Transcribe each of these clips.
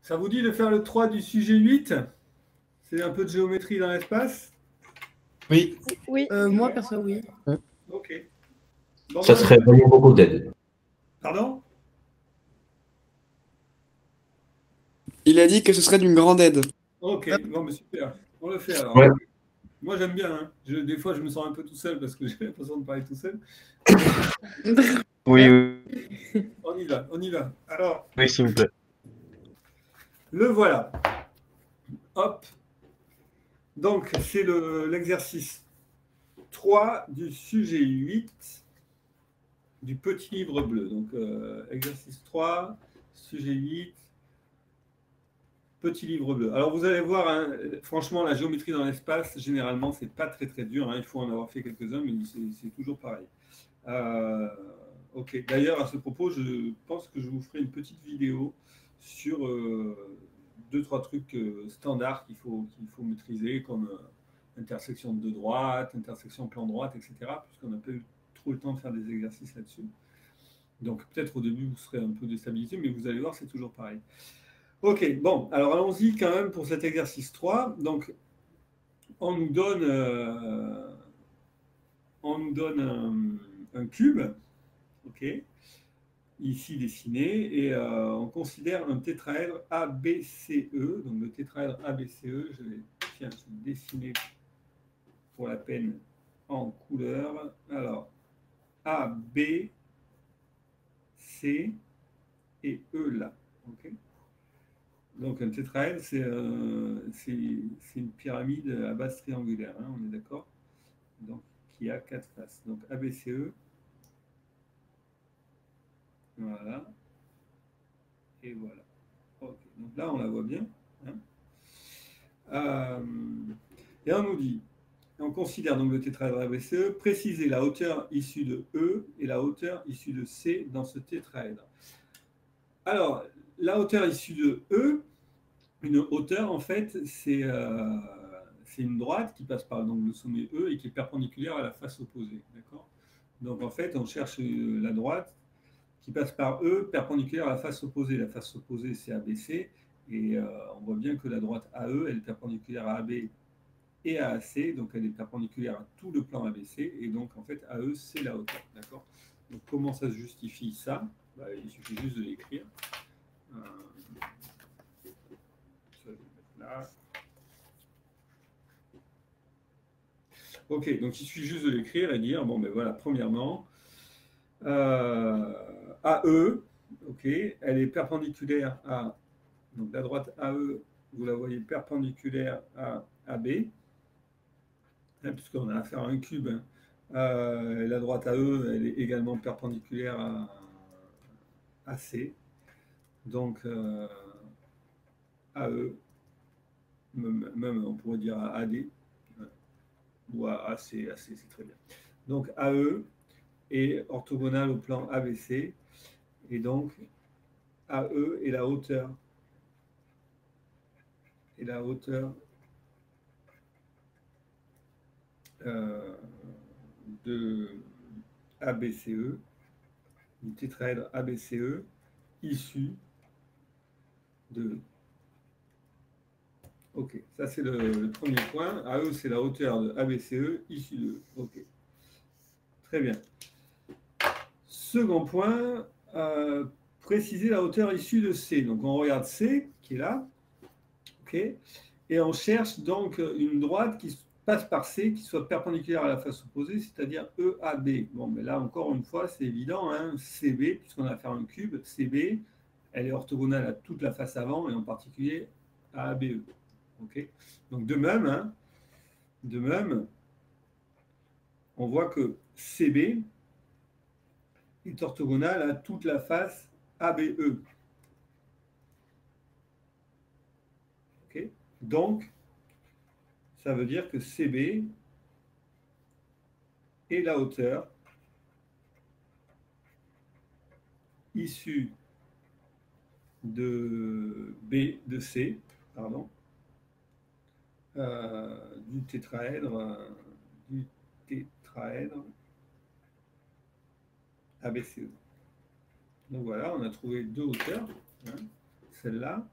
Ça vous dit de faire le 3 du sujet 8? C'est un peu de géométrie dans l'espace? Oui. Oui. Moi, perso, oui. Ok. Bon, Ça serait vraiment beaucoup d'aide. Pardon? Il a dit que ce serait d'une grande aide. Ok, bon, mais super. On le fait alors. Ouais. Moi, j'aime bien. Hein. Des fois, je me sens un peu tout seul parce que j'ai l'impression de parler tout seul. Oui, On y va, on y va. Alors, oui, s'il vous plaît. le voilà. Hop. Donc, c'est l'exercice 3 du sujet 8 du petit livre bleu. Donc, exercice 3, sujet 8, petit livre bleu. Alors, vous allez voir, hein, franchement, la géométrie dans l'espace, généralement, c'est pas très très dur. Hein. Il faut en avoir fait quelques-uns, mais c'est toujours pareil. Ok. D'ailleurs, à ce propos, je pense que je vous ferai une petite vidéo sur 2-3 trucs standards qu'il faut maîtriser, comme intersection de deux droites, intersection plan droite, etc. Puisqu'on n'a pas eu trop le temps de faire des exercices là-dessus. Donc peut-être au début, vous serez un peu déstabilisé, mais vous allez voir, c'est toujours pareil. Ok, bon, alors allons-y quand même pour cet exercice 3. Donc, on nous donne un cube, ok, ici dessiné, et on considère un tétraèdre ABCE. Donc le tétraèdre ABCE, je vais dessiner pour la peine en couleur. Alors, A, B, C et E là. Okay. Donc un tétraèdre, c'est une pyramide à base triangulaire, hein, on est d'accord? Donc qui a 4 faces. Donc ABCE. Voilà. Et voilà. Okay. Donc là, on la voit bien. Hein. Et on nous dit, on considère donc le tétraèdre ABCE, préciser la hauteur issue de E et la hauteur issue de C dans ce tétraèdre. Alors, la hauteur issue de E, une hauteur, en fait, c'est une droite qui passe par donc, le sommet E et qui est perpendiculaire à la face opposée. D'accord? Donc, en fait, on cherche la droite qui passe par E, perpendiculaire à la face opposée. La face opposée, c'est ABC. Et on voit bien que la droite AE, elle est perpendiculaire à AB et à AC, donc elle est perpendiculaire à tout le plan ABC, et donc en fait AE c'est la hauteur, d'accord? Donc comment ça se justifie ça? Bah, il suffit juste de l'écrire. Ça, je vais mettre là. Ok, donc il suffit juste de l'écrire et dire, bon ben voilà, premièrement, AE, ok, elle est perpendiculaire à, donc la droite AE, vous la voyez perpendiculaire à AB, hein, puisqu'on a affaire à un cube, hein. La droite AE, elle est également perpendiculaire à C. Donc, AE, même on pourrait dire à AD, ou à AC, c'est très bien. Donc, AE est orthogonal au plan ABC, et donc AE est la hauteur de ABCE, du tétraèdre ABCE, issu de... Ok, ça c'est le premier point. AE, c'est la hauteur de ABCE, issue de... Ok, très bien. Second point, préciser la hauteur issue de C. Donc on regarde C, qui est là, ok, et on cherche donc une droite qui passe par C, qui soit perpendiculaire à la face opposée, c'est-à-dire EAB. Bon, mais là encore une fois, c'est évident, hein, CB, puisqu'on a affaire à un cube, CB, elle est orthogonale à toute la face avant, et en particulier à ABE. Okay. Donc de même, on voit que CB est orthogonale à toute la face ABE. Okay. Donc, ça veut dire que CB est la hauteur issue de B de C, pardon, du tétraèdre ABCE. Donc voilà, on a trouvé deux hauteurs, hein, celle-là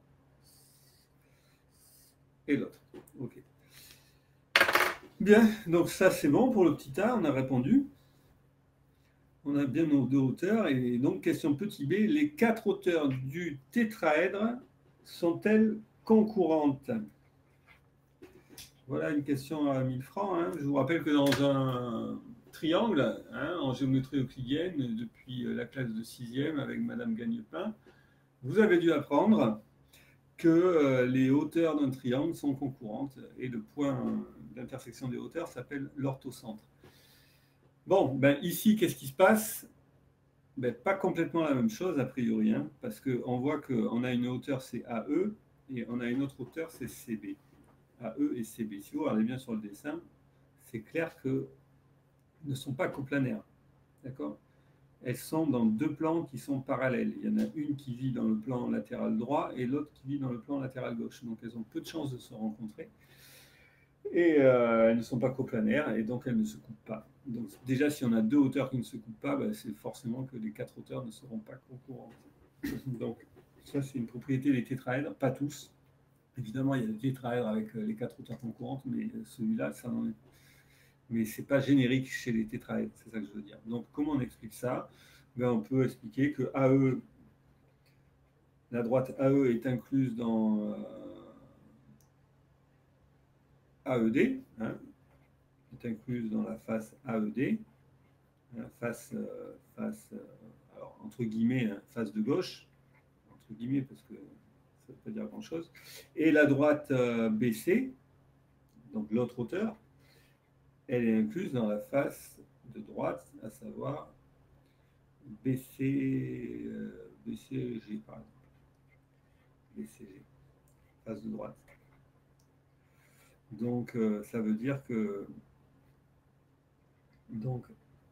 et l'autre. OK. Bien, donc ça c'est bon pour le petit a, on a répondu. On a bien nos deux hauteurs. Et donc, question petit b, les 4 hauteurs du tétraèdre sont-elles concurrentes? Voilà une question à 1000 francs. Hein. Je vous rappelle que dans un triangle, hein, en géométrie euclidienne, depuis la classe de 6e avec Madame Gagnepin, vous avez dû apprendre que les hauteurs d'un triangle sont concurrentes et le point d'intersection des hauteurs s'appelle l'orthocentre. Bon, ben ici, qu'est-ce qui se passe? Ben, pas complètement la même chose a priori, hein, parce qu'on voit qu'on a une hauteur c'est AE et on a une autre hauteur c'est CB. AE et CB. Si vous regardez bien sur le dessin, c'est clair qu'elles ne sont pas coplanaires. D'accord? Elles sont dans deux plans qui sont parallèles. Il y en a une qui vit dans le plan latéral droit et l'autre qui vit dans le plan latéral gauche. Donc elles ont peu de chances de se rencontrer. Et elles ne sont pas coplanaires et donc elles ne se coupent pas. Donc déjà, si on a deux hauteurs qui ne se coupent pas, ben, c'est forcément que les 4 hauteurs ne seront pas concurrentes. Donc ça, c'est une propriété des tétraèdres, pas tous. Évidemment, il y a des tétraèdres avec les 4 hauteurs concurrentes, mais celui-là, ça n'en est. Mais ce n'est pas générique chez les tétraèdres, c'est ça que je veux dire. Donc comment on explique ça? Ben, on peut expliquer que AE, la droite AE est incluse dans AED, hein, est incluse dans la face AED, face, alors, entre guillemets, hein, face de gauche, entre guillemets, parce que ça ne veut pas dire grand-chose, et la droite BC, donc l'autre hauteur, elle est incluse dans la face de droite, à savoir BCG, par exemple. BCG, face de droite. Donc, ça veut dire que donc,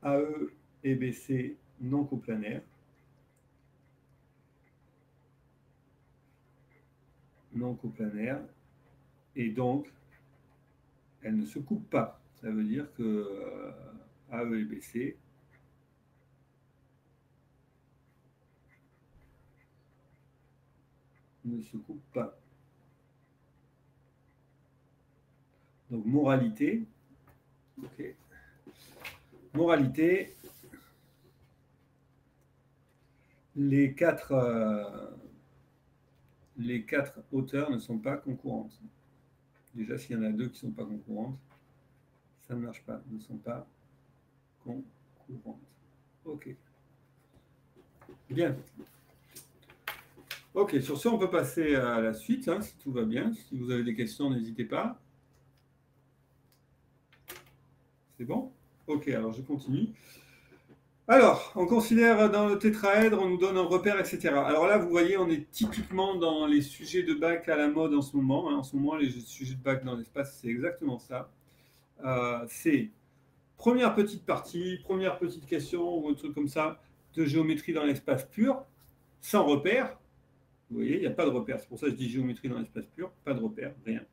AE et BC non coplanaires, et donc, elles ne se coupent pas. Ça veut dire que AE et BC ne se coupent pas. Donc, moralité. Okay. Moralité. Les quatre hauteurs ne sont pas concurrentes. Déjà, s'il y en a deux qui ne sont pas concurrentes, ça ne marche pas. Ne sont pas concurrentes. OK. Bien. OK, sur ce, on peut passer à la suite, hein, si tout va bien. Si vous avez des questions, n'hésitez pas. C'est bon? OK, alors je continue. Alors, on considère dans le tétraèdre, on nous donne un repère, etc. Alors là, vous voyez, on est typiquement dans les sujets de bac à la mode en ce moment. Hein. En ce moment, les sujets de bac dans l'espace, c'est exactement ça. C'est première petite partie, première petite question, ou un truc comme ça, de géométrie dans l'espace pur, sans repère. Vous voyez, il n'y a pas de repère. C'est pour ça que je dis géométrie dans l'espace pur, pas de repère, rien.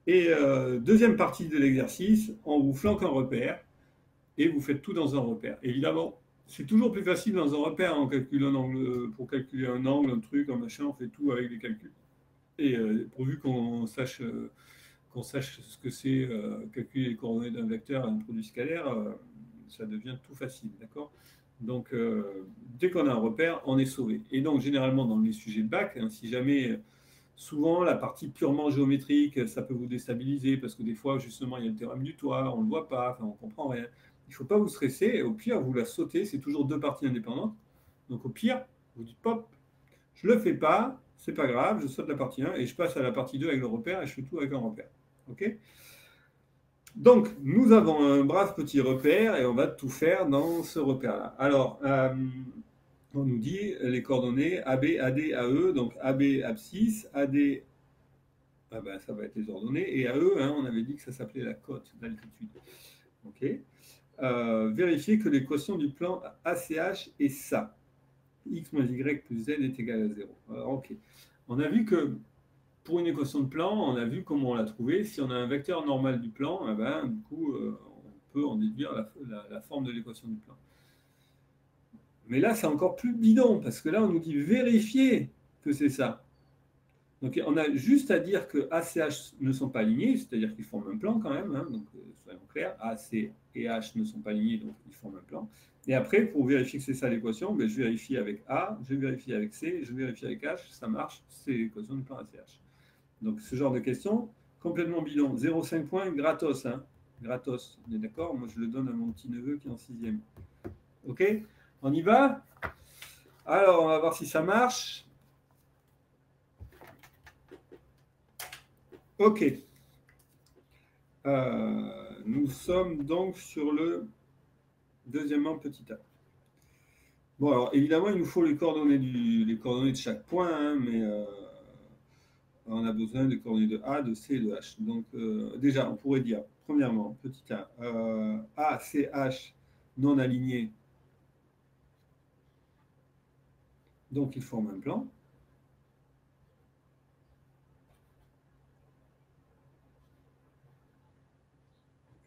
Et deuxième partie de l'exercice, on vous flanque un repère. Et vous faites tout dans un repère. Évidemment, c'est toujours plus facile dans un repère, hein, on calcule un angle, pour calculer un angle, un truc, un machin, on fait tout avec des calculs. Et pourvu qu'on sache ce que c'est calculer les coordonnées d'un vecteur et un produit scalaire, ça devient tout facile, d'accord? Donc, dès qu'on a un repère, on est sauvé. Et donc, généralement, dans les sujets de bac, hein, si jamais, souvent, la partie purement géométrique, ça peut vous déstabiliser, parce que des fois, justement, il y a le théorème du toit, on ne le voit pas, enfin, on ne comprend rien. Il ne faut pas vous stresser, et au pire, vous la sautez, c'est toujours deux parties indépendantes. Donc au pire, vous dites, pop, je ne le fais pas, c'est pas grave, je saute la partie 1 et je passe à la partie 2 avec le repère et je fais tout avec un repère. OK? Donc, nous avons un brave petit repère et on va tout faire dans ce repère-là. Alors, on nous dit les coordonnées AB, AD, AE, donc AB, abscisse, AD, ah ben, ça va être les ordonnées, et AE, hein, on avait dit que ça s'appelait la cote d'altitude. OK? Vérifier que l'équation du plan ACH est ça. X moins Y plus Z est égal à 0. Alors, OK. On a vu que pour une équation de plan, on a vu comment on l'a trouvé. Si on a un vecteur normal du plan, eh ben, du coup, on peut en déduire la forme de l'équation du plan. Mais là, c'est encore plus bidon, parce que là, on nous dit vérifier que c'est ça. Donc on a juste à dire que A, C, H ne sont pas alignés, c'est-à-dire qu'ils forment un plan quand même, hein, donc soyons clairs, A, C et H ne sont pas alignés, donc ils forment un plan. Et après, pour vérifier que c'est ça l'équation, ben, je vérifie avec A, je vérifie avec C, je vérifie avec H, ça marche, c'est l'équation du plan ACH. Donc ce genre de question, complètement bidon. 0,5 points, gratos, hein, gratos, on est d'accord? Moi je le donne à mon petit neveu qui est en 6e. Ok? On y va? Alors, on va voir si ça marche. Ok. Nous sommes donc sur le deuxièmement petit a. Bon, alors évidemment, il nous faut les coordonnées de chaque point, hein, mais on a besoin des coordonnées de A, de C et de H. Donc, déjà, on pourrait dire, premièrement, petit a, A, C, H non alignés, donc ils forment un plan.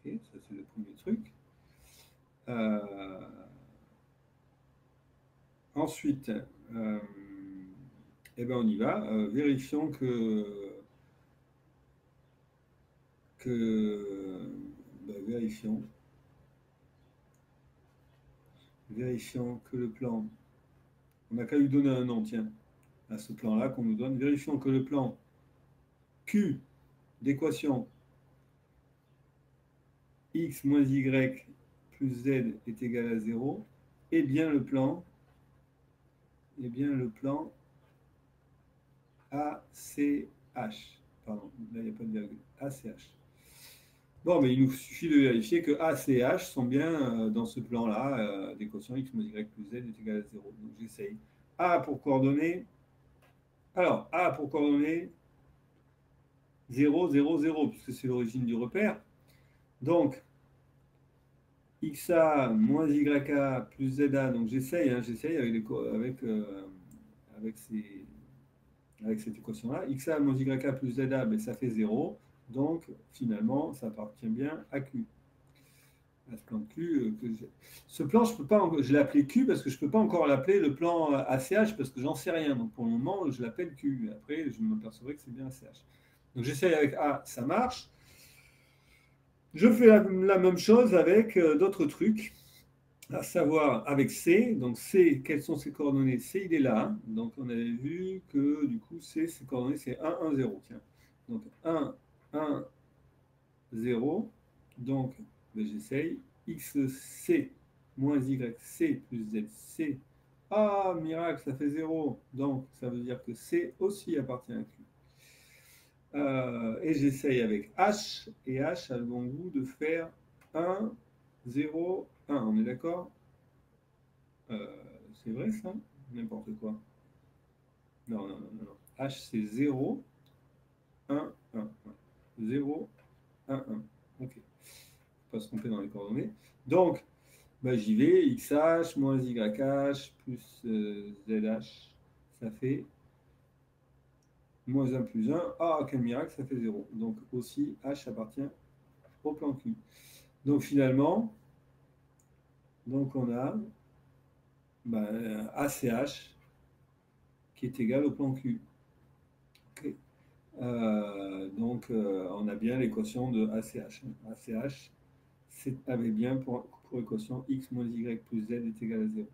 Ok, ça c'est le premier truc. Ensuite, eh ben on y va. Vérifions vérifions que le plan, on n'a qu'à lui donner un nom, tiens, à ce plan-là qu'on nous donne. Vérifions que le plan Q d'équation x moins y plus z est égal à 0 est bien le plan ACH. Pardon, là il n'y a pas de virgule. ACH. Bon, mais il nous suffit de vérifier que A, C, H sont bien dans ce plan-là, d'équation x moins y plus z est égal à 0. Donc j'essaye. A pour coordonnées. Alors, A pour coordonnées 0, 0, 0, puisque c'est l'origine du repère. Donc, XA moins YA plus ZA, donc j'essaye avec cette équation-là. XA moins YA plus ZA, ben, ça fait 0. Donc, finalement, ça appartient bien à Q. À ce plan de Q. Ce plan, je l'ai appelé Q parce que je ne peux pas encore l'appeler le plan ACH parce que j'en sais rien. Donc, pour le moment, je l'appelle Q. Après, je m'apercevrai que c'est bien ACH. Donc, j'essaye avec A, ça marche. Je fais la même chose avec d'autres trucs, à savoir avec C. Donc C, quelles sont ses coordonnées? C, il est là. Donc on avait vu que du coup C, ses coordonnées, c'est 1, 1, 0. Tiens. Donc 1, 1, 0. Donc ben, j'essaye. XC moins YC plus ZC. Ah, miracle, ça fait 0. Donc ça veut dire que C aussi appartient à Q. Et j'essaye avec H, et H a le bon goût de faire 1, 0, 1. On est d'accord? C'est vrai ça? N'importe quoi. Non, non, non, non, non. H c'est 0, 1, 1. 0, 1, 1. Ok. Faut pas se tromper dans les coordonnées. Donc, bah, j'y vais. XH moins YH plus ZH. Ça fait moins 1 plus 1. Ah, quel miracle, ça fait 0. Donc aussi, H appartient au plan Q. Donc finalement, donc on a ACH qui est égal au plan Q. Okay. Donc on a bien l'équation de ACH. ACH avait bien pour équation x moins y plus z est égal à 0.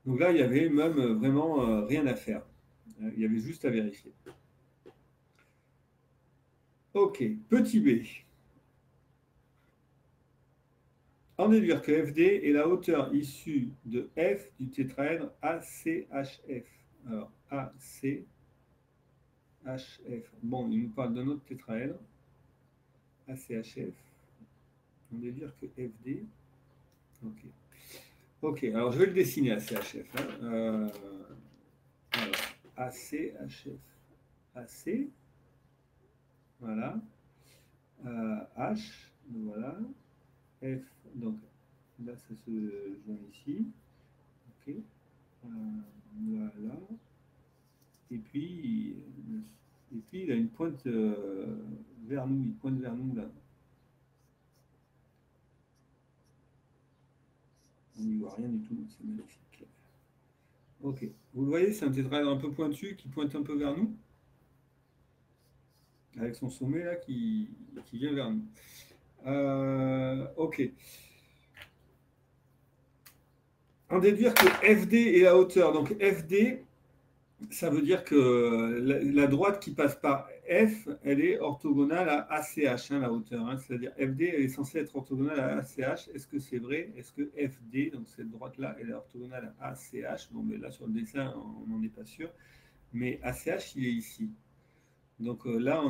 Donc là, il y avait même vraiment rien à faire. Il y avait juste à vérifier. Ok, petit b. En déduire que FD est la hauteur issue de F du tétraèdre ACHF. Alors, ACHF. Bon, il nous parle d'un autre tétraèdre, ACHF. On déduire que FD. Ok. Ok, alors je vais le dessiner ACHF. Hein. Alors, ACHF. AC. Voilà. H. Voilà. F. Donc, là, ça se joint ici. Ok. Voilà. Et puis, il a une pointe vers nous. Il pointe vers nous là. On n'y voit rien du tout. C'est magnifique. Ok. Vous le voyez, c'est un tétraèdre un peu pointu qui pointe un peu vers nous. avec son sommet là qui vient vers nous. Ok. En déduire que FD est la hauteur. Donc FD, ça veut dire que la droite qui passe par F, elle est orthogonale à ACH, hein, la hauteur. Hein. C'est-à-dire FD, elle est censée être orthogonale à ACH. Est-ce que c'est vrai? Est-ce que FD, donc cette droite-là, elle est orthogonale à ACH? Bon, mais là, sur le dessin, on n'en est pas sûr. Mais ACH, il est ici. Donc là,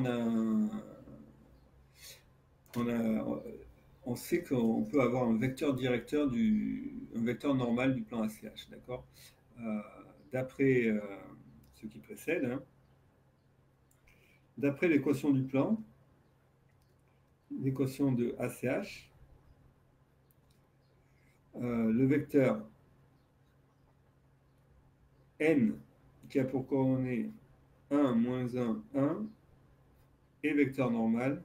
on sait qu'on peut avoir un vecteur directeur, un vecteur normal du plan ACH, d'accord? D'après ce qui précède, hein, d'après l'équation du plan, l'équation de ACH, le vecteur n qui a pour coordonnées 1, moins 1, 1 est vecteur normal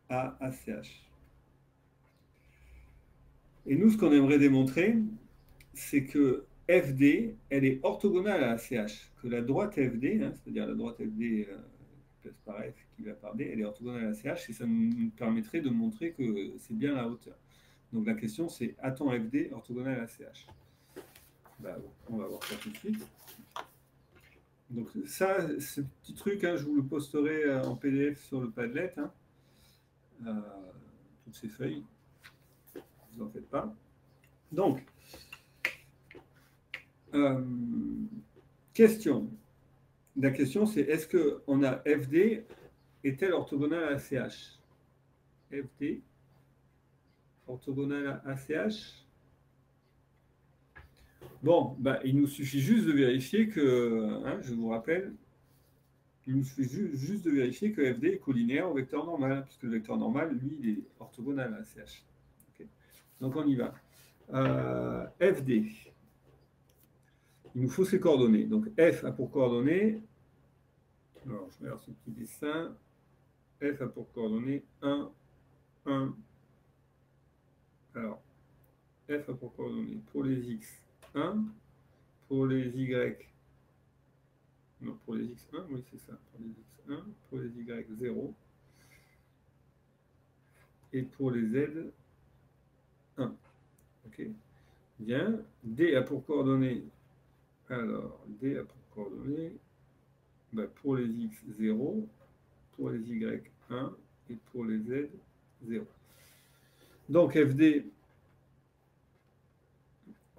à ACH. Et nous, ce qu'on aimerait démontrer, c'est que FD, elle est orthogonale à ACH, que la droite FD, hein, c'est-à-dire la droite FD qui passe par F, qui va par D, elle est orthogonale à ACH, et ça nous permettrait de montrer que c'est bien la hauteur. Donc la question, c'est a-t-on FD orthogonale à ACH? Ben, on va voir ça tout de suite. Donc ça, ce petit truc, hein, je vous le posterai en PDF sur le Padlet, hein, toutes ces feuilles, ne vous en faites pas. Donc, question. La question, c'est est-ce qu'on a FD est-elle orthogonale à ACH? FD orthogonale à ACH? Bon, bah, il nous suffit juste de vérifier que, hein, je vous rappelle, il nous suffit juste de vérifier que FD est collinéaire au vecteur normal, puisque le vecteur normal, lui, il est orthogonal à ACH. Okay. Donc on y va. FD. Il nous faut ses coordonnées. Donc F a pour coordonnées, alors je regarde ce petit dessin, F a pour coordonnées 1, 1. Alors, F a pour coordonnées pour les X 1, pour les Y, non, pour les X1, oui c'est ça, pour les X1, pour les Y 0, et pour les Z 1. Ok. Bien. D a pour coordonnées, alors, D a pour coordonnées, bah, pour les X 0, pour les Y 1 et pour les Z 0. Donc FD,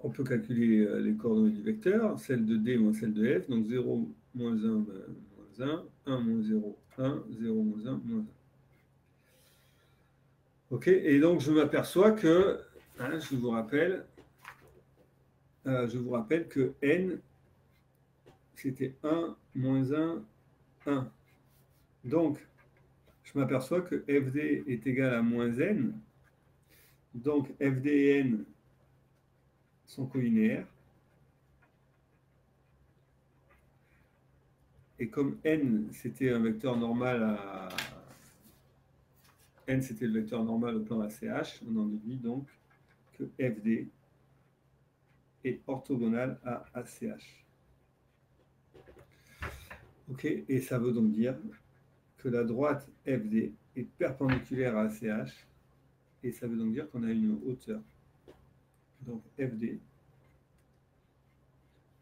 on peut calculer les coordonnées du vecteur, celle de D moins celle de F, donc 0, moins 1, moins 1, 1 moins 0, 1, 0 moins 1, moins 1. Ok, et donc je m'aperçois que, hein, je vous rappelle que n, c'était 1, moins 1, 1. Donc, je m'aperçois que FD est égal à moins n. Donc, FD et n sont collinéaires. Et comme n, c'était un vecteur normal à... n, c'était le vecteur normal au plan ACH, on en déduit donc que FD est orthogonal à ACH. Ok, et ça veut donc dire que la droite FD est perpendiculaire à ACH, et ça veut donc dire qu'on a une hauteur. Donc FD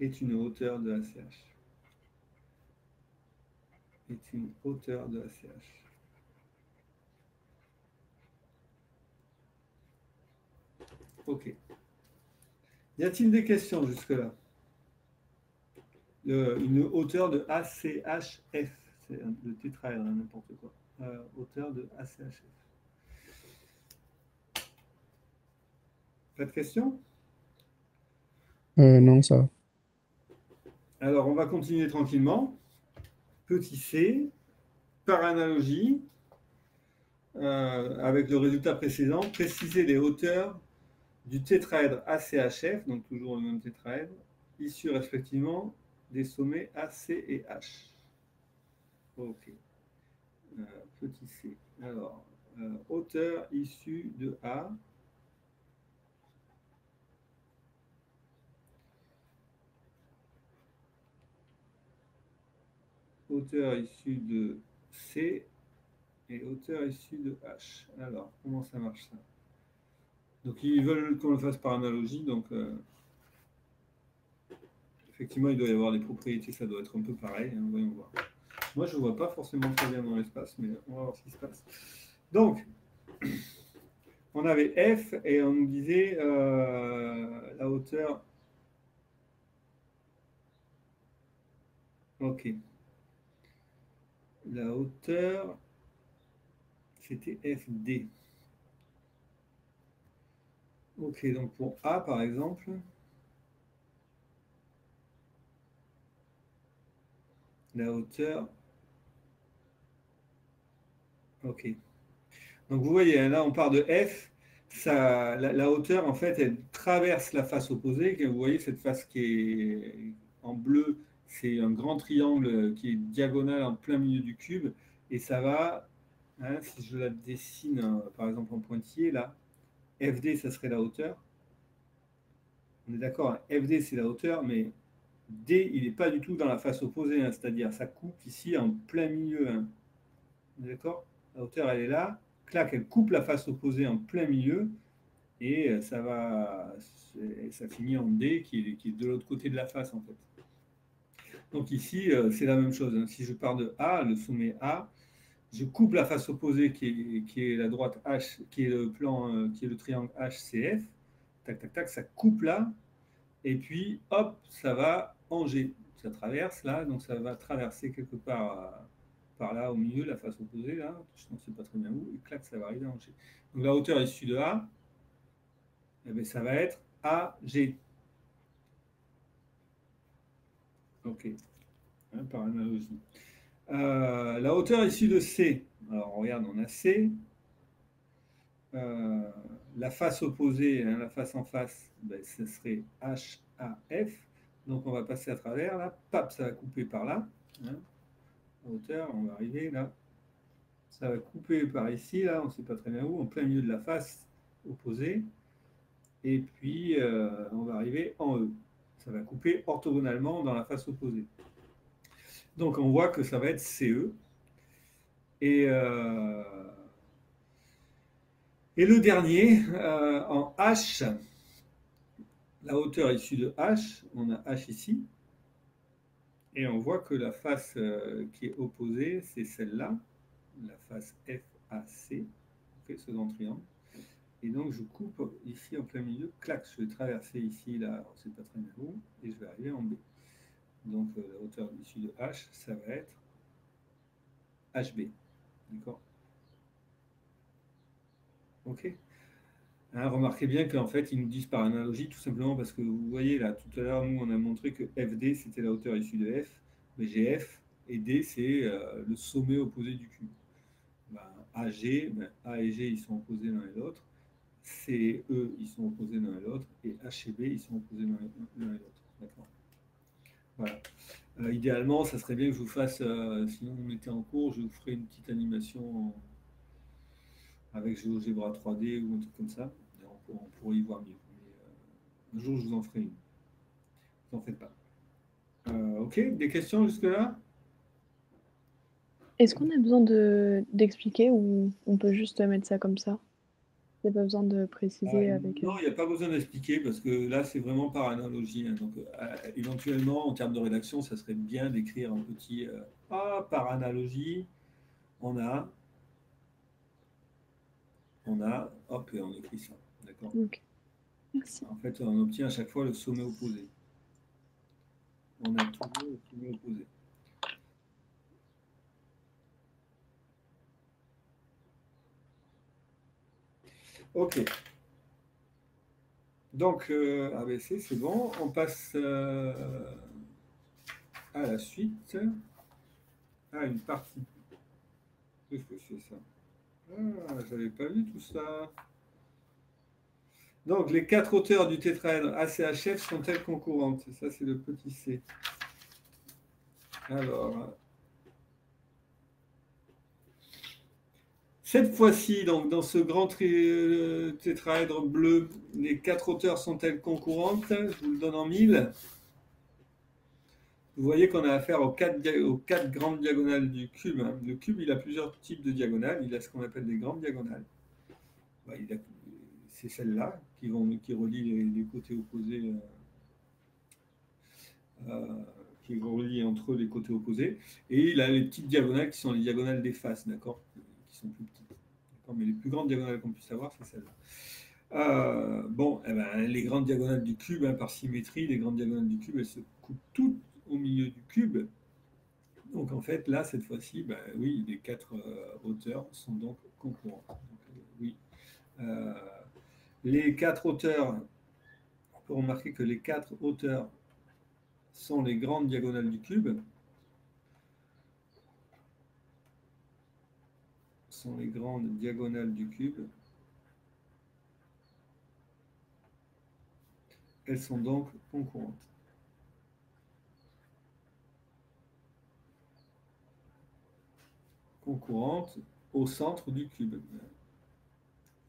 est une hauteur de ACH. Est une hauteur de ACH. Ok. Y a-t-il des questions jusque-là? Une hauteur de ACHF, c'est le tétraèdre, n'importe quoi. Hauteur de ACHF. Pas de questions? Non, ça va. Alors, on va continuer tranquillement. Petit c, par analogie, avec le résultat précédent, préciser les hauteurs du tétraèdre ACHF, donc toujours le même tétraèdre, issus respectivement des sommets AC et H. Ok. Petit c. Alors, hauteur issue de A. hauteur issue de C et hauteur issue de H. Alors, comment ça marche ça? Donc, ils veulent qu'on le fasse par analogie, donc effectivement, il doit y avoir des propriétés, ça doit être un peu pareil, hein, voyons voir. Moi, je ne vois pas forcément très bien dans l'espace, mais on va voir ce qui se passe. Donc, on avait F et on nous disait la hauteur. Ok. La hauteur, c'était FD. Ok, donc pour A, par exemple, la hauteur. Ok. Donc vous voyez, là, on part de F. La hauteur, en fait, elle traverse la face opposée. Vous voyez, cette face qui est en bleu, c'est un grand triangle qui est diagonal en plein milieu du cube. Et ça va, hein, si je la dessine, par exemple, en pointillé, là, FD, ça serait la hauteur. On est d'accord, hein, FD, c'est la hauteur, mais D, il n'est pas du tout dans la face opposée, hein, c'est-à-dire ça coupe ici en plein milieu. Hein. On est d'accord? La hauteur, elle est là. Clac, elle coupe la face opposée en plein milieu. Et ça finit en D qui est de l'autre côté de la face en fait. Donc ici, c'est la même chose. Hein. Si je pars de A, le sommet A, je coupe la face opposée qui est la droite H, qui est le plan, qui est le triangle HCF. Tac, tac, tac, ça coupe là. Et puis, hop, ça va en G. Ça traverse là, donc ça va traverser quelque part par là au milieu, la face opposée là. Je ne sais pas très bien où. Et clac, ça va arriver en G. Donc la hauteur issue de A, eh bien, ça va être AG. Ok, hein, par analogie. La hauteur issue de C. Alors, on regarde, on a C. La face opposée, hein, la face en face, ben, ce serait HAF. Donc, on va passer à travers là. Pap, ça va couper par là. Hein. La hauteur, on va arriver là. Ça va couper par ici, là, on ne sait pas très bien où, en plein milieu de la face opposée. Et puis, on va arriver en E. Ça va couper orthogonalement dans la face opposée. Donc, on voit que ça va être CE. Et le dernier, en H, la hauteur issue de H, on a H ici. Et on voit que la face qui est opposée, c'est celle-là, la face FAC, ce grand triangle. Et donc, je coupe ici en plein milieu, clac, je vais traverser ici, là, on ne sait pas très bien où, et je vais arriver en B. Donc, la hauteur issue de H, ça va être HB. D'accord? Ok? Hein, remarquez bien qu'en fait, ils nous disent par analogie, tout simplement parce que vous voyez là, tout à l'heure, nous, on a montré que FD, c'était la hauteur issue de F, mais GF et D, c'est le sommet opposé du cube. Ben, AG, ben, A et G, ils sont opposés l'un et l'autre. C et E, ils sont opposés l'un et l'autre. Et H et B, ils sont opposés l'un et l'autre. D'accord. Voilà. Idéalement, ça serait bien que je vous fasse, sinon on était en cours, je vous ferai une petite animation avec GeoGebra 3D ou un truc comme ça. On pourrait y voir mieux. Mais, un jour, je vous en ferai une. Vous n'en faites pas. Ok, des questions jusque-là? Est-ce qu'on a besoin d'expliquer ou on peut juste mettre ça comme ça? Il n'y a pas besoin de préciser avec... Non, il n'y a pas besoin d'expliquer parce que là, c'est vraiment par analogie. Hein. Donc, éventuellement, en termes de rédaction, ça serait bien d'écrire un petit par analogie. On a, hop, et on écrit ça. D'accord. Ok. Merci. En fait, on obtient à chaque fois le sommet opposé. On a toujours le sommet opposé. Ok. Donc, ABC, c'est bon. On passe à la suite. À une partie. Qu'est-ce que c'est ça? Ah, j'avais pas vu tout ça. Donc, les quatre hauteurs du tétraèdre ACHF sont-elles concurrentes? Ça, c'est le petit c. Alors, cette fois-ci, donc, dans ce grand tétraèdre bleu, les quatre hauteurs sont-elles concurrentes? Je vous le donne en 1000. vous voyez qu'on a affaire aux quatre grandes diagonales du cube, hein. Le cube, il a plusieurs types de diagonales. Il a ce qu'on appelle des grandes diagonales. Bah, c'est celles-là qui relient les côtés opposés, qui relient entre eux les côtés opposés. Et il a les petites diagonales qui sont les diagonales des faces, d'accord, qui sont plus petites. Mais les plus grandes diagonales qu'on puisse avoir, c'est celles-là. Bon, eh ben, les grandes diagonales du cube, hein, par symétrie, les grandes diagonales du cube, elles se coupent toutes au milieu du cube. Donc en fait, là, cette fois-ci, ben, oui, les quatre hauteurs sont donc concurrentes. Donc, oui. Les quatre hauteurs, on peut remarquer que les quatre hauteurs sont les grandes diagonales du cube. Sont les grandes diagonales du cube. Elles sont donc concurrentes. Concurrentes au centre du cube.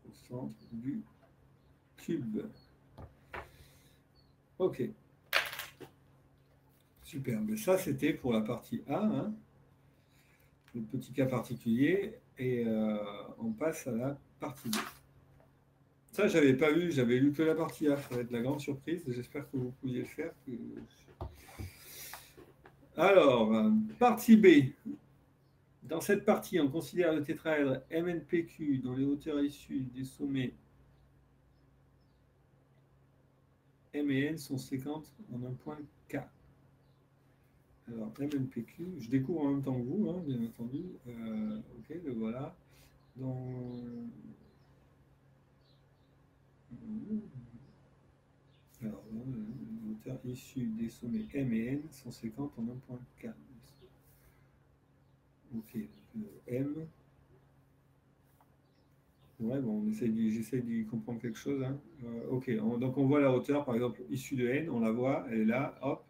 Au centre du cube. Ok. Super. Mais ça, c'était pour la partie A, hein, le petit cas particulier. Et on passe à la partie B. Ça, je n'avais pas vu, j'avais lu que la partie A. Ça va être la grande surprise. J'espère que vous pouviez le faire. Alors, partie B. Dans cette partie, on considère le tétraèdre MNPQ dont les hauteurs issues des sommets M et N sont séquentes en un point K. Alors, MNPQ, je découvre en même temps que vous, hein, bien entendu. Ok, le voilà. Alors, les hauteurs issues des sommets M et N sont séquentes en un point K. Ok, M. Ouais, bon, j'essaie d'y comprendre quelque chose, hein. Ok, donc on voit la hauteur, par exemple, issue de N, on la voit, elle est là, hop,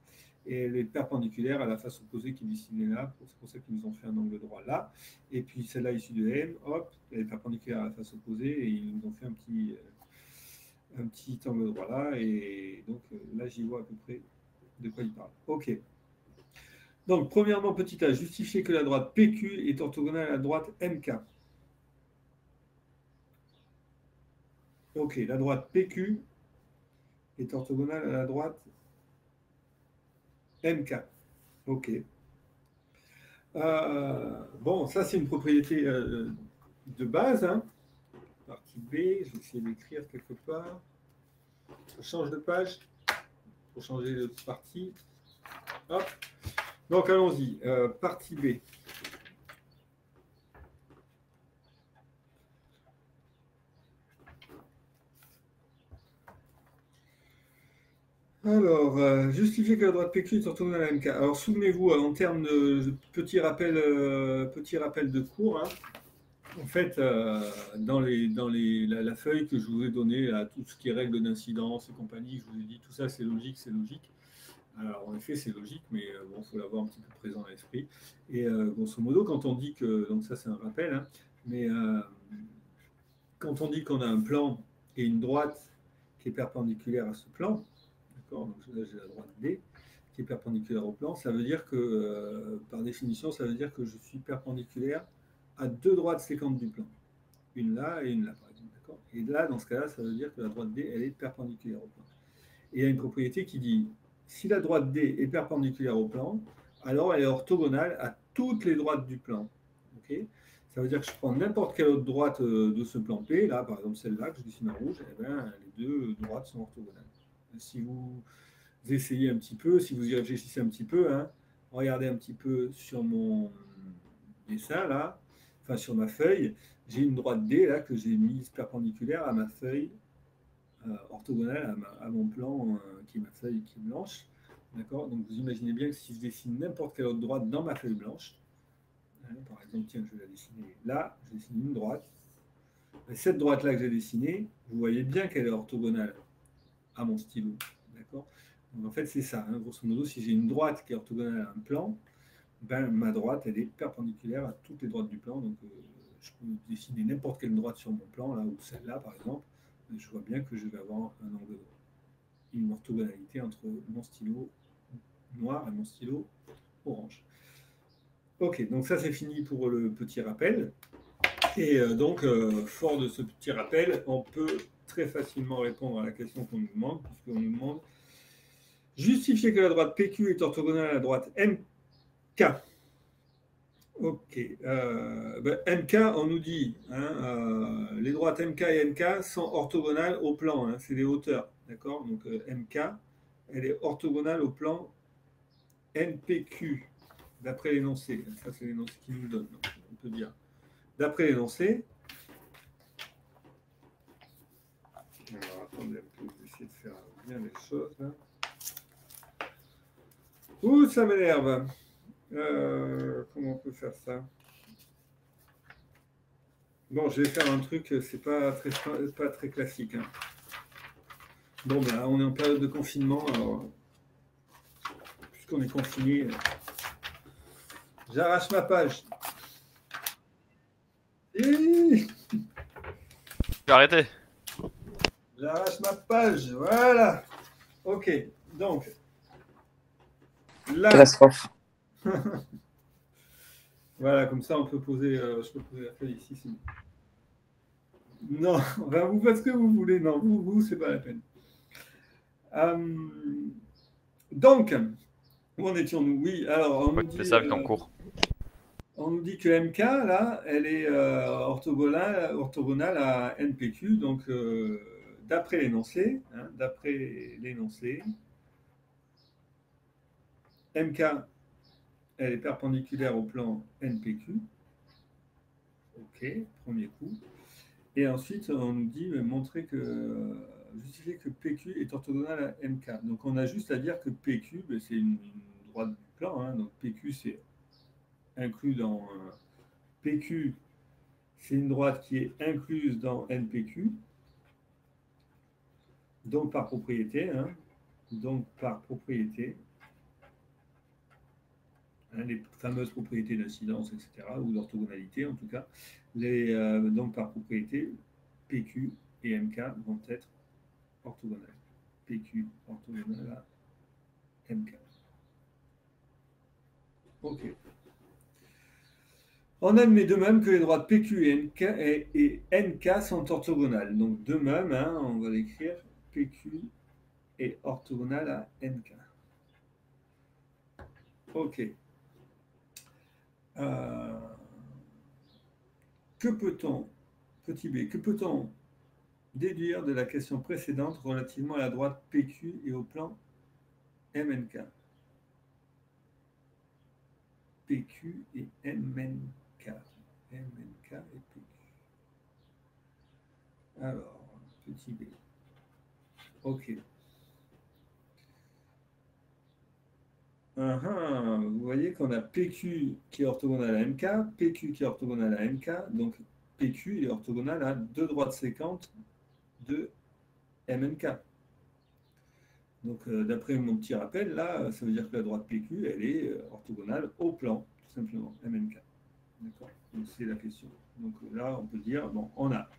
et elle est perpendiculaire à la face opposée qui est dessinée là, c'est pour ça qu'ils nous ont fait un angle droit là, et puis celle-là issue de M, hop, elle est perpendiculaire à la face opposée, et ils nous ont fait un petit angle droit là, et donc là j'y vois à peu près de quoi il parle. Ok. Donc, premièrement, petit a, justifier que la droite PQ est orthogonale à la droite MK. Ok, la droite PQ est orthogonale à la droite MK. Ok. Bon, ça c'est une propriété de base, hein. Partie B, je vais essayer d'écrire quelque part. Je change de page pour changer de partie. Hop. Donc allons-y, partie B. Alors, justifier que la droite PQ est orthogonale à MK. Alors, souvenez-vous, en termes de petit rappel de cours, hein, en fait, dans la feuille que je vous ai donnée, à tout ce qui est règles d'incidence et compagnie, je vous ai dit tout ça, c'est logique, c'est logique. Alors, en effet, c'est logique, mais bon, il faut l'avoir un petit peu présent à l'esprit. Et grosso modo, quand on dit que, donc ça c'est un rappel, hein, mais quand on dit qu'on a un plan et une droite qui est perpendiculaire à ce plan, donc là j'ai la droite D qui est perpendiculaire au plan, ça veut dire que, par définition, ça veut dire que je suis perpendiculaire à deux droites séquentes du plan. Une là et une là, par exemple. Et là, dans ce cas-là, ça veut dire que la droite D, elle est perpendiculaire au plan. Et il y a une propriété qui dit, si la droite D est perpendiculaire au plan, alors elle est orthogonale à toutes les droites du plan. Okay, ça veut dire que je prends n'importe quelle autre droite de ce plan P, là, par exemple celle-là que je dessine en rouge, eh bien, les deux droites sont orthogonales. Si vous essayez un petit peu, si vous y réfléchissez un petit peu, hein, regardez un petit peu sur mon dessin là, enfin sur ma feuille, j'ai une droite D là que j'ai mise perpendiculaire à ma feuille orthogonale à mon plan qui est ma feuille qui est blanche. D'accord. Donc vous imaginez bien que si je dessine n'importe quelle autre droite dans ma feuille blanche, hein, par exemple, tiens, je vais la dessiner là, je dessine une droite. Et cette droite-là que j'ai dessinée, vous voyez bien qu'elle est orthogonale à mon stylo. D'accord. Donc en fait, c'est ça. Hein, grosso modo, si j'ai une droite qui est orthogonale à un plan, ben, ma droite, elle est perpendiculaire à toutes les droites du plan. Donc je peux dessiner n'importe quelle droite sur mon plan, là, ou celle-là, par exemple. Je vois bien que je vais avoir un angle droit. Une orthogonalité entre mon stylo noir et mon stylo orange. Ok, donc ça c'est fini pour le petit rappel. Et donc, fort de ce petit rappel, on peut très facilement répondre à la question qu'on nous demande, puisqu'on nous demande justifier que la droite PQ est orthogonale à la droite MK. Ok. MK, on nous dit, hein, les droites MK et NK sont orthogonales au plan, hein, c'est les hauteurs. D'accord. Donc MK, elle est orthogonale au plan NPQ, d'après l'énoncé. Ça, c'est l'énoncé qui nous le donne. Donc, on peut dire, d'après l'énoncé. Alors, attendez un peu, je vais essayer de faire bien les choses. Hein. Ouh, ça m'énerve. Comment on peut faire ça? Bon, je vais faire un truc, c'est pas très classique. Hein. Bon, ben, on est en période de confinement, alors, puisqu'on est confiné, j'arrache ma page. Et... Arrêtez. J'arrache ma page, voilà. Ok, donc, là... Catastrophe. Voilà, comme ça, on peut poser, je peux poser la feuille ici. Sinon. Non, ben, vous faites ce que vous voulez. Non, vous c'est pas la peine. Donc, où en étions-nous? Oui, alors, on nous dit... C'est ça avec ton cours. On nous dit que MK, là, elle est orthogonale à NPQ, donc d'après l'énoncé, hein, MK, elle est perpendiculaire au plan NPQ. Ok, premier coup. Et ensuite, on nous dit justifier que PQ est orthogonale à MK. Donc, on a juste à dire que PQ, ben, c'est une droite du plan. Hein, donc, PQ, c'est inclus dans... PQ, c'est une droite qui est incluse dans NPQ. Donc, par propriété. Hein, les fameuses propriétés d'incidence, etc., ou d'orthogonalité en tout cas. Donc, par propriété, PQ et MK vont être orthogonales. PQ orthogonale à MK. Ok. On admet de même que les droites PQ et NK sont orthogonales. Donc, de même, hein, on va l'écrire, PQ est orthogonale à NK. Ok. Que peut-on, petit b, que peut-on déduire de la question précédente relativement à la droite PQ et au plan MNK? PQ et MNK. MNK et PQ. Alors, petit b. Ok. Vous voyez qu'on a PQ qui est orthogonal à MK, PQ qui est orthogonal à MK, donc PQ est orthogonal à deux droites séquentes de MNK. Donc, d'après mon petit rappel, là, ça veut dire que la droite PQ, elle est orthogonale au plan, tout simplement, MNK. D'accord. Donc, c'est la question. Donc, là, on peut dire, bon, on a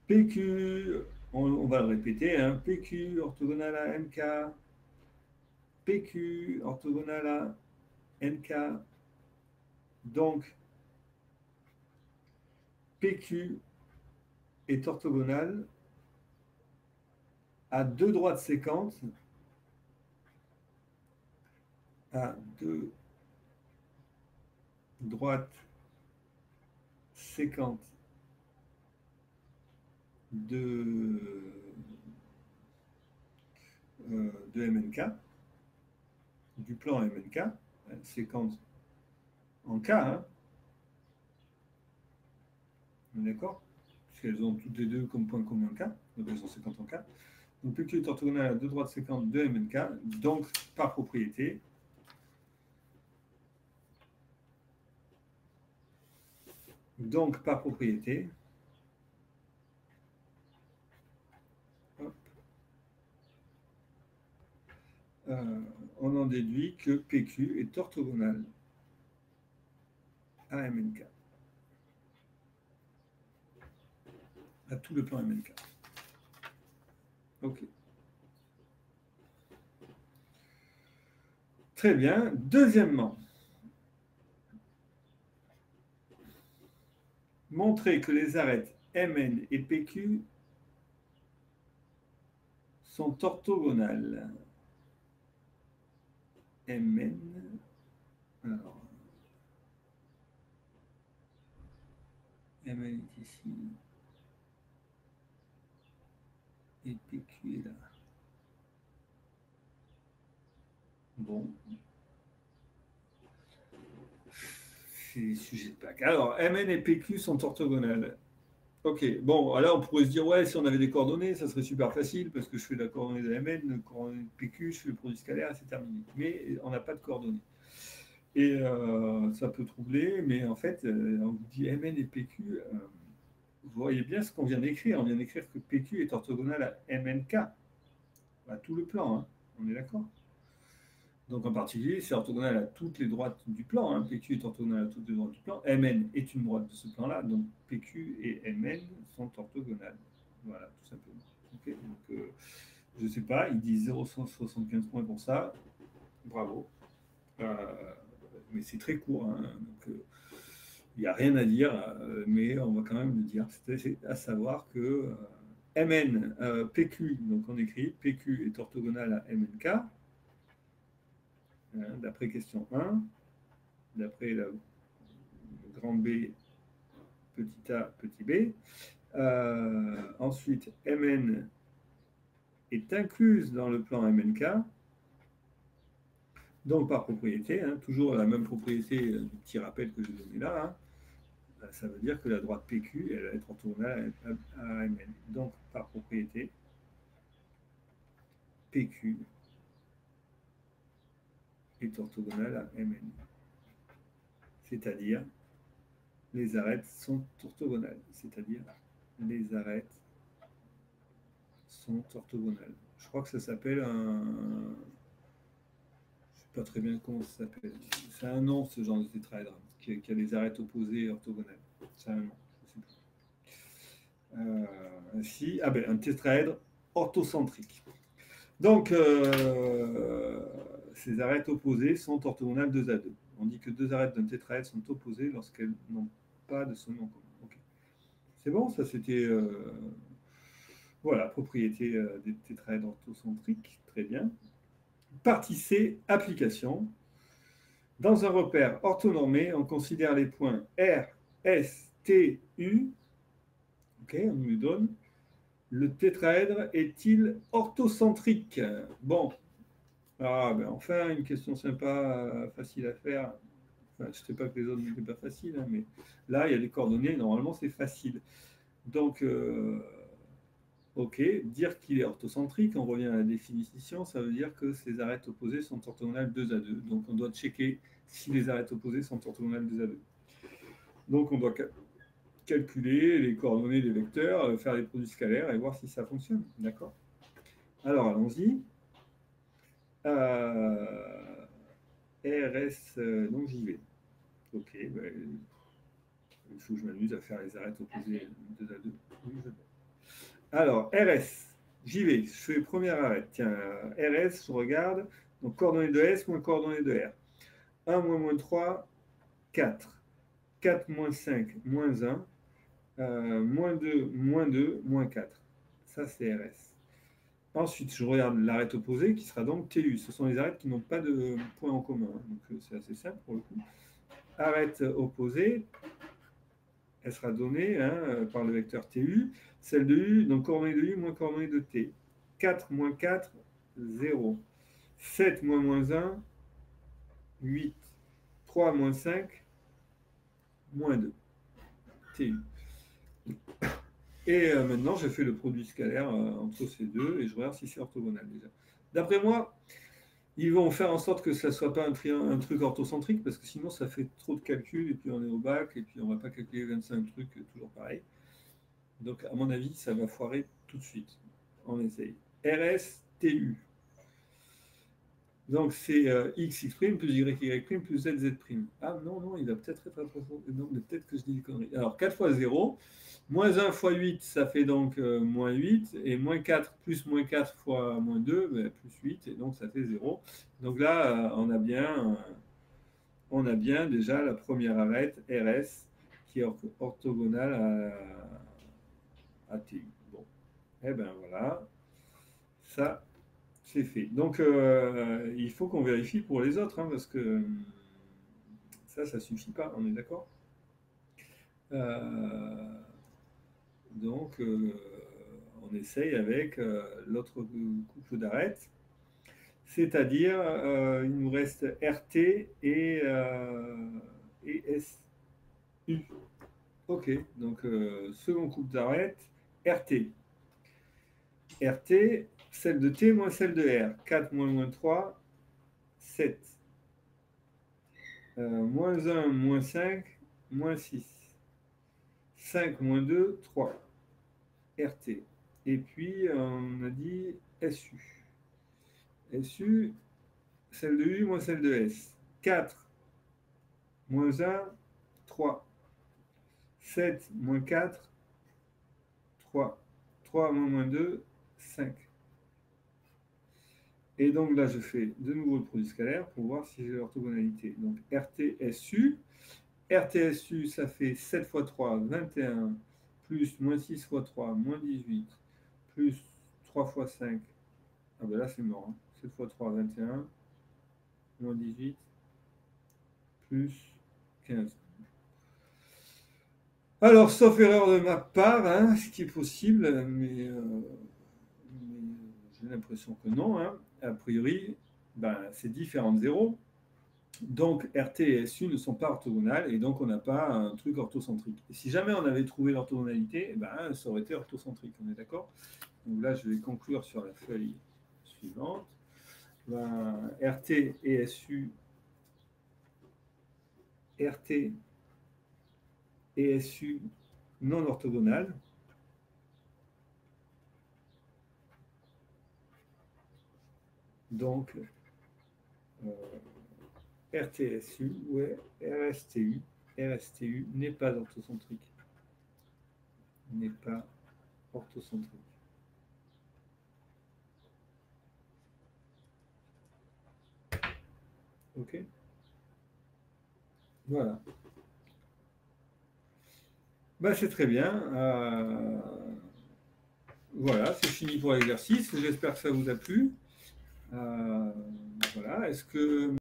PQ, on va le répéter, hein, PQ orthogonal à MK, PQ orthogonal à NK, donc PQ est orthogonale à deux droites séquentes, de MNK, du plan MNK, séquente en K, hein. D'accord? Puisqu'elles ont toutes les deux comme point commun K, donc elles sont séquentes en K. Donc PQ est orthogonale à deux droites séquentes de MNK, donc par propriété, on en déduit que PQ est orthogonal à MNK, à tout le plan MNK. Ok. Très bien. Deuxièmement, montrer que les arêtes MN et PQ sont orthogonales. MN, alors, MN est ici, et PQ est là. Bon. C'est des sujets de bac. Alors, MN et PQ sont orthogonales. Ok, bon, là on pourrait se dire, ouais, si on avait des coordonnées, ça serait super facile, parce que je fais la coordonnée de MN, la coordonnée de PQ, je fais le produit scalaire, et c'est terminé. Mais on n'a pas de coordonnées. Et ça peut troubler, mais en fait, on vous dit MN et PQ, vous voyez bien ce qu'on vient d'écrire. On vient d'écrire que PQ est orthogonal à MNK, à tout le plan, hein. On est d'accord? Donc en particulier, c'est orthogonal à toutes les droites du plan, hein. PQ est orthogonal à toutes les droites du plan. MN est une droite de ce plan-là, donc PQ et MN sont orthogonales. Voilà, tout simplement. Okay, donc, je ne sais pas, il dit 0,175 points pour ça. Bravo. Mais c'est très court, hein. Donc, il n'y a rien à dire, mais on va quand même le dire. C'est à savoir que MN, PQ, donc on écrit PQ est orthogonal à MNK. D'après question 1, d'après le grand B, petit a, petit b. Ensuite, Mn est incluse dans le plan MNK, donc par propriété, hein, toujours la même propriété du petit rappel que j'ai donné là, hein, ça veut dire que la droite PQ, elle va être orthogonale à Mn. Donc par propriété, PQ est orthogonale à Mn. C'est-à-dire, les arêtes sont orthogonales. C'est-à-dire, les arêtes sont orthogonales. Je crois que ça s'appelle un... Je ne sais pas très bien comment ça s'appelle. C'est un nom, ce genre de tétraèdre, qui a des arêtes opposées orthogonales. C'est un nom, je ne sais plus. Ah ben, un tétraèdre orthocentrique. Donc, ces arêtes opposées sont orthogonales 2 à 2. On dit que deux arêtes d'un tétraèdre sont opposées lorsqu'elles n'ont pas de sommet en commun. Okay. C'est bon, ça c'était... voilà, propriété des tétraèdres orthocentriques. Très bien. Partie C, application. Dans un repère orthonormé, on considère les points R, S, T, U. Ok, on nous les donne. Le tétraèdre est-il orthocentrique? Bon. Ah, ben enfin, une question sympa, facile à faire. Enfin, je ne sais pas que les autres n'étaient pas faciles, hein, mais là, il y a des coordonnées. Normalement, c'est facile. Donc, ok, dire qu'il est orthocentrique, on revient à la définition, ça veut dire que ces arêtes opposées sont orthogonales 2 à 2. Donc, on doit checker si les arêtes opposées sont orthogonales 2 à 2. Donc, on doit calculer les coordonnées des vecteurs, faire les produits scalaires et voir si ça fonctionne. D'accord? Alors, allons-y. RS, donc j'y vais. Ok, ben, il faut que je m'amuse à faire les arêtes opposées 2 à 2. Oui, je vais. Alors, RS, j'y vais. Je fais première arête. Tiens, RS, je regarde. Donc, coordonnées de S moins coordonnées de R. 1 moins moins 3, 4. 4 moins 5, moins 1. Moins 2, moins 4. Ça, c'est RS. Ensuite, je regarde l'arête opposée qui sera donc TU. Ce sont les arêtes qui n'ont pas de point en commun. Donc, c'est assez simple pour le coup. Arête opposée, elle sera donnée par le vecteur TU. Celle de U, donc coordonnée de U moins coordonnée de T. 4 moins 4, 0. 7 moins moins 1, 8. 3 moins 5, moins 2. TU. Et maintenant, j'ai fait le produit scalaire entre ces deux et je regarde si c'est orthogonal déjà. D'après moi, ils vont faire en sorte que ça ne soit pas un truc orthocentrique parce que sinon, ça fait trop de calculs et puis on est au bac et puis on ne va pas calculer 25 trucs toujours pareil. Donc, à mon avis, ça va foirer tout de suite. On essaye. RS, TU. Donc, c'est x prime plus y prime plus z prime. Ah non, non, il va peut-être être à 300. Non, mais peut-être que je dis des conneries. Alors, 4 fois 0, moins 1 fois 8, ça fait donc moins 8. Et moins 4 plus moins 4 fois moins 2, ben, plus 8. Et donc, ça fait 0. Donc là, on a bien déjà la première arête, RS, qui est orthogonale à TU. Bon, eh bien voilà, ça c'est fait. Donc il faut qu'on vérifie pour les autres, hein, parce que ça suffit pas, on est d'accord? Donc on essaye avec l'autre couple d'arêtes, c'est-à-dire il nous reste RT et SU. Ok, donc second couple d'arêtes, RT. RT, celle de T moins celle de R. 4 moins 3, 7. Moins 1, moins 5, moins 6. 5 moins 2, 3. RT. Et puis, on a dit SU. SU, celle de U moins celle de S. 4 moins 1, 3. 7 moins 4, 3. 3 moins 2, 5. Et donc là, je fais de nouveau le produit scalaire pour voir si j'ai l'orthogonalité. Donc RTSU. RTSU, ça fait 7 fois 3, 21, plus moins 6 fois 3, moins 18, plus 3 fois 5. Ah ben là, c'est mort. Hein. 7 fois 3, 21, moins 18, plus 15. Alors, sauf erreur de ma part, hein, ce qui est possible, mais j'ai l'impression que non. Hein. A priori, ben, c'est différent de 0. Donc, RT et SU ne sont pas orthogonales et donc on n'a pas un truc orthocentrique. Et si jamais on avait trouvé l'orthogonalité, ben, ça aurait été orthocentrique, on est d'accord? Donc là, je vais conclure sur la feuille suivante. Ben, RT et SU, RT et SU non orthogonales. Donc, RTSU, ouais, RSTU n'est pas orthocentrique. N'est pas orthocentrique. Ok? Voilà. Ben, c'est très bien. Voilà, c'est fini pour l'exercice. J'espère que ça vous a plu. Voilà. Est-ce que